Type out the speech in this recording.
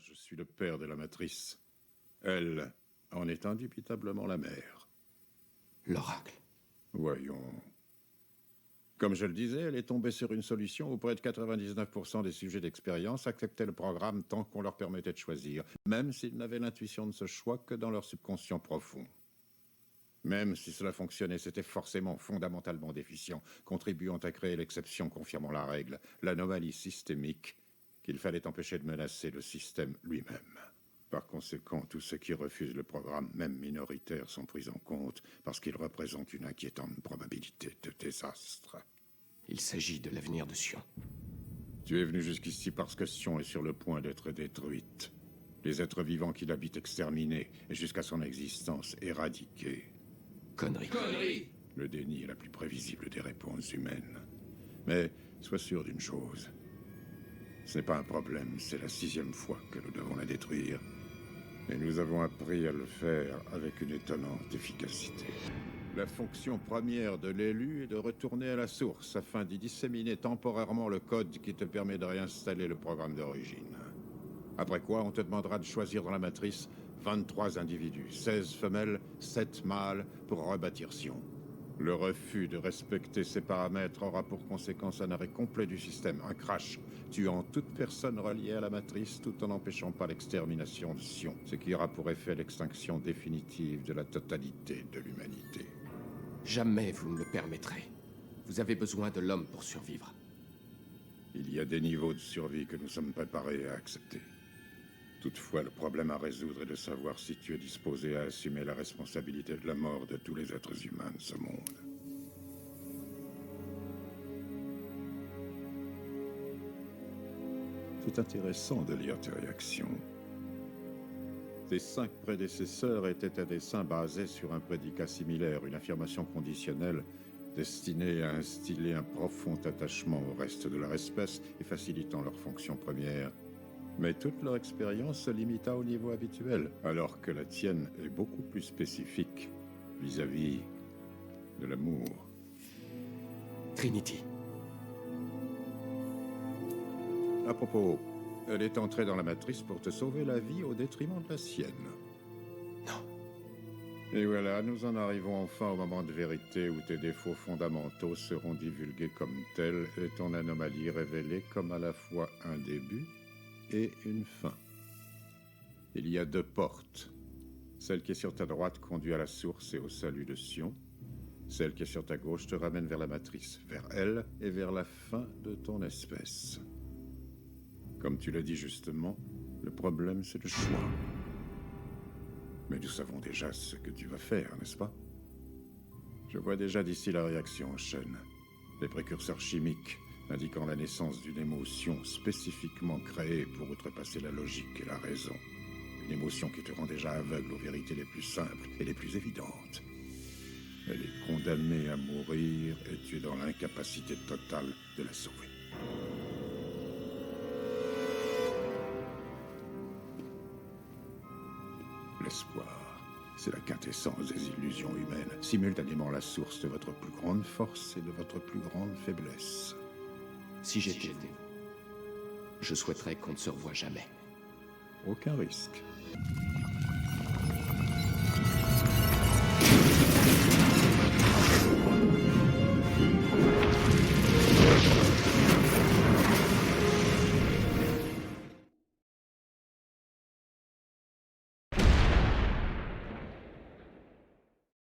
je suis le père de la matrice. Elle en est indubitablement la mère. L'oracle. Voyons. Comme je le disais, elle est tombée sur une solution où près de 99% des sujets d'expérience acceptaient le programme tant qu'on leur permettait de choisir, même s'ils n'avaient l'intuition de ce choix que dans leur subconscient profond. Même si cela fonctionnait, c'était forcément fondamentalement déficient, contribuant à créer l'exception confirmant la règle, l'anomalie systémique qu'il fallait empêcher de menacer le système lui-même. Par conséquent, tous ceux qui refusent le programme, même minoritaire, sont pris en compte parce qu'ils représentent une inquiétante probabilité de désastre. Il s'agit de l'avenir de Sion. Tu es venu jusqu'ici parce que Sion est sur le point d'être détruite. Les êtres vivants qui l'habitent exterminés, et jusqu'à son existence éradiqués. Connerie. Connerie! Le déni est la plus prévisible des réponses humaines. Mais sois sûr d'une chose. Ce n'est pas un problème, c'est la 6e fois que nous devons la détruire. Et nous avons appris à le faire avec une étonnante efficacité. La fonction première de l'élu est de retourner à la source afin d'y disséminer temporairement le code qui te permet de réinstaller le programme d'origine. Après quoi, on te demandera de choisir dans la matrice 23 individus, 16 femelles, 7 mâles, pour rebâtir Sion. Le refus de respecter ces paramètres aura pour conséquence un arrêt complet du système, un crash, tuant toute personne reliée à la matrice tout en n'empêchant pas l'extermination de Sion, ce qui aura pour effet l'extinction définitive de la totalité de l'humanité. Jamais vous ne le permettrez. Vous avez besoin de l'homme pour survivre. Il y a des niveaux de survie que nous sommes préparés à accepter. Toutefois, le problème à résoudre est de savoir si tu es disposé à assumer la responsabilité de la mort de tous les êtres humains de ce monde. C'est intéressant de lire tes réactions. Tes 5 prédécesseurs étaient à dessein basés sur un prédicat similaire, une affirmation conditionnelle destinée à instiller un profond attachement au reste de leur espèce et facilitant leur fonction première. Mais toute leur expérience se limita au niveau habituel, alors que la tienne est beaucoup plus spécifique vis-à-vis de l'amour. Trinity. À propos, elle est entrée dans la matrice pour te sauver la vie au détriment de la sienne. Non. Et voilà, nous en arrivons enfin au moment de vérité où tes défauts fondamentaux seront divulgués comme tels et ton anomalie révélée comme à la fois un début et une fin. Il y a 2 portes. Celle qui est sur ta droite conduit à la source et au salut de Sion. Celle qui est sur ta gauche te ramène vers la matrice, vers elle et vers la fin de ton espèce. Comme tu l'as dit justement, le problème c'est le choix. Mais nous savons déjà ce que tu vas faire, n'est-ce pas? Je vois déjà d'ici la réaction en chaîne. Les précurseurs chimiques indiquant la naissance d'une émotion spécifiquement créée pour outrepasser la logique et la raison. Une émotion qui te rend déjà aveugle aux vérités les plus simples et les plus évidentes. Elle est condamnée à mourir et tu es dans l'incapacité totale de la sauver. L'espoir, c'est la quintessence des illusions humaines, simultanément la source de votre plus grande force et de votre plus grande faiblesse. Si j'étais vous, je souhaiterais qu'on ne se revoie jamais. Aucun risque.